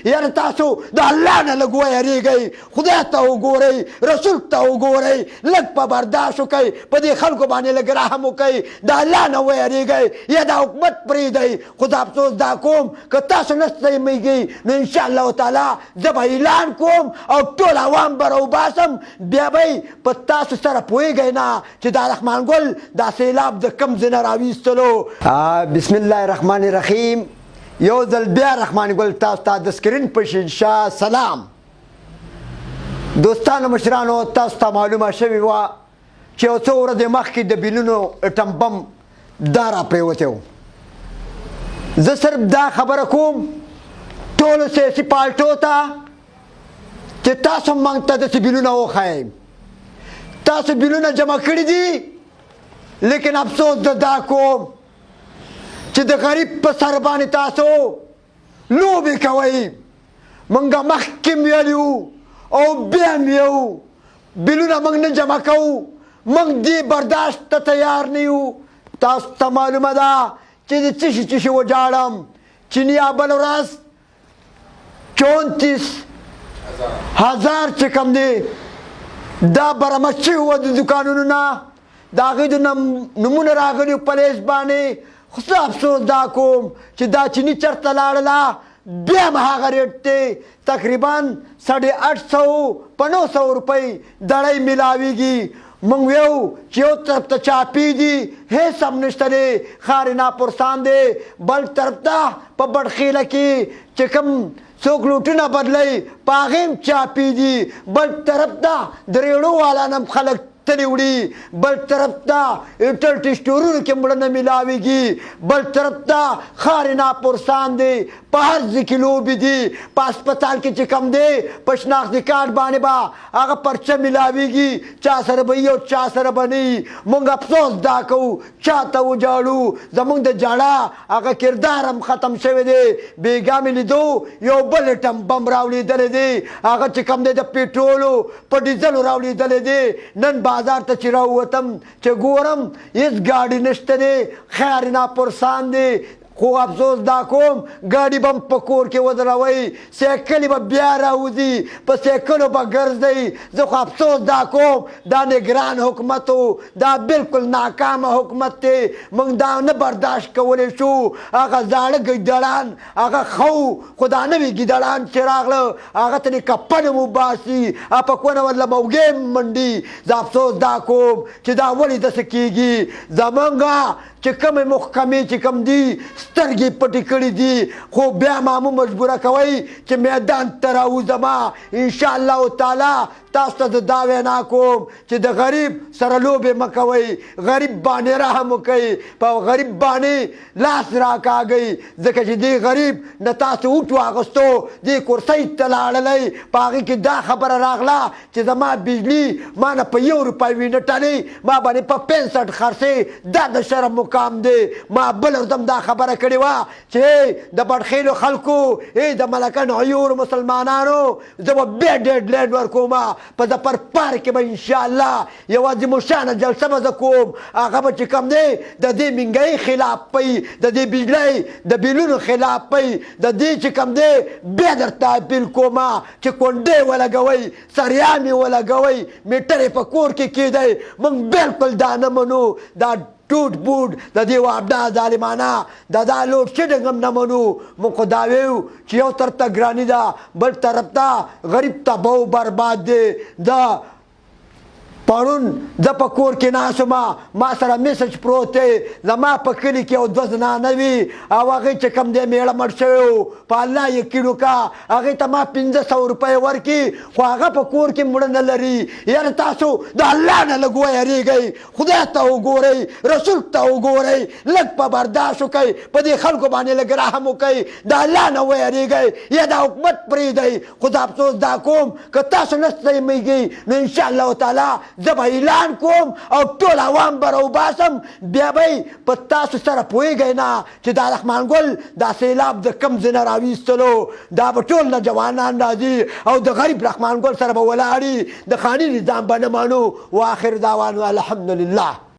یعنی تاسو د الله نه لږ ویریږئ، خدای ته وګورئ، رسول ته وګورئ، لږ په برداشت وکئ، په دې خلکو باندې لږ رحم وکئ، د الله نه ویریږئ یا د حکومت پرېږدئ. خو زه افسوس دا کوم که تاسو نه ستړي نو انشاءالله تعالی زه به اعلان کوم او ټول عوام به راوباسم، بیا به په تاسو سره پوهېږئ نه چې دا رحمان ګل دا سیلاب د کوم ځای نه راویستلو. بسم الله الرحمن الرحیم. یو ځل بیا رحمان ګل تاسو ته د سکرین په شیشه سلام. دوستانو مشرانو، تاسو ته معلومه شوې وه چې یو څو ورځې مخکې د بیلونو اټم بم دا راپرېوتی و. زه صرف دا خبره کوم ټولو سیاسي پارټیو ته چې تاسو موږ ته داسې بیلونه وښایئ. تاسو بیلونه جمع کړي دي، لیکن افسوس زه دا کوم چې د غریب په سر باندې تاسو لوبې کوئ. موږ مخکې م ویلي وو او بیا م ویو بیلونه موږ نه جمع کوو، موږ دې برداشت ته تیار نه یو. تاسو ته معلومه ده چې د څه شي وجاړم. چینیا بل ورځ 34,000 چې کوم دی دا برآمد شوي وه د دوکانونو نه، د هغوی د نومونه راغلي په لیست باندې. خو زه افسوس دا کوم چې دا چیني چېرته لاړله، بیا هم هغه ریټ دی، تقریبا 850 روپۍ دړۍ میلاویږي. موږ ویو چې یو طرف ته چاپي دي، هېڅ هم نشته دی، ښار ناپرسان دی. بل طرف ته په بډخیله کې چې کوم څوک لوټونه بدلوي په هغې هم چاپي دي. بل طرف ته د ریړو والا نه هم خلک تلې وړي. بل طرف ته انټرنټ سټورونو کې مړه نه میلاویږي. بل طرف ته ښار ناپرسان دی، په هر ځای کې لوبې دي. په هسپتال کې چې کوم دی په شناختي کارت باندې به هغه پرچه میلاویږي، چا سره به وي او چا سره به نه وي. موږ افسوس دا کوو چا ته وجاړو. زموږ د ژړا هغه کردار هم ختم شوی دی. بېګا مې لیدو یو بل اټم بم راولیدلی دی، هغه چې کوم دی د پیټرولو په ډیزلو راولیدلی دی. نن بازار ته چې راووتم چې ګورم هېڅ ګاډي نشته دی، خیر ناپرسان دی. خو افسوس دا کوم ګاډي به هم په کور کې ودروئ، سایکلې به بیا راوځي، په سایکلو به ګرځئ. زه خو افسوس دا کوم دا نګران حکومت و، دا بالکل ناکامه حکومت دی. موږ دا نه برداشت کولی شو. هغه زاړه ګیدړان هغه خو خو دا نوي ګیدړان چې راغله هغه ته دې کپنې وباسي، په کونه ورله موږی منډي. زه افسوس دا کوم چې دا ولې داسې کېږي. زمونږ چې کومې محکمې چې کوم دي سترګې پټې کړي دي، خو بیا ما مو مجبوره کوئ چې میدان ته راوځم. انشاءالله تعالی تاسو ته زه دا وینا کوم چې د غریب سره لوبې مه کوئ، غریب باندې رحم وکئ، په غریب باندې لاس راکاږئ. ځکه چې دې غریب نه تاسو اوټ واخیستو، دې کرسۍ ته لاړلی، په هغې کې دا خبره راغله چې زما بجلي ما نه په 1 روپۍ وینه ټنۍ، ما باندې په 65 خرڅې. دا د شرم مقام دی. ما بل ورځ هم دا خبره کړې وه چې د بډخیلو خلکو، د ملکن عیور مسلمانانو زه به بیا ډیډلاین ورکوم. په ظفر پارک کې به انشاءالله یو عظیم الشانه جلسه به زه کوم. هغه به چې کوم دی د دې مهنګۍ خلاف پی، د دې بجلۍ د بیلونو خلاف پی، د دې چې کوم دی بیا درته اپیل کوم چې کونډې ولګوئ، سریانې ولګوئ، میټرې په کور کې کېدی. موږ بالکل دا نه منو. دا ټوټ بوټ د دې وابډا ظالمانه دا لوډ شیډنګ هم نه منو. موږ خو دا ویو چې یو طرف ته ګراني ده، بل طرف ته غریب تباو برباد دی. دا پرون زه په کور کې ناست وم، ما سره میسج پروت دی. زما په کلي کې یو 2 زنانه وي او هغې چې کوم دی میړه مړ شوی و. په الله یقین وکړه، هغې ته ما 500 روپۍ ورکړي، خو هغه په کور کې مړه نه لري. یعنې تاسو د الله نه لږ ویریږئ، خدای ته وګورئ، رسول ته وګورئ، لږ په برداشت وکئ، په دې خلکو باندې لږ رحم وکئ، د الله نه ویریږئ یا د حکومت پرېږدئ. خو زه افسوس دا کوم که تاسو نه ستړي نو انشاءالله تعالی زه به اعلان کوم او ټول عوام به راوباسم. بیا به په تاسو سره پوهېږئ نه چې دا رحمان ګل دا سیلاب د کوم ځای نه راویستلو. دا به ټول نوجوانان راځي او د غریب رحمان ګل سره به ولاړي، د خاني نظام به نه منو. واخر دعوانا الحمدلله.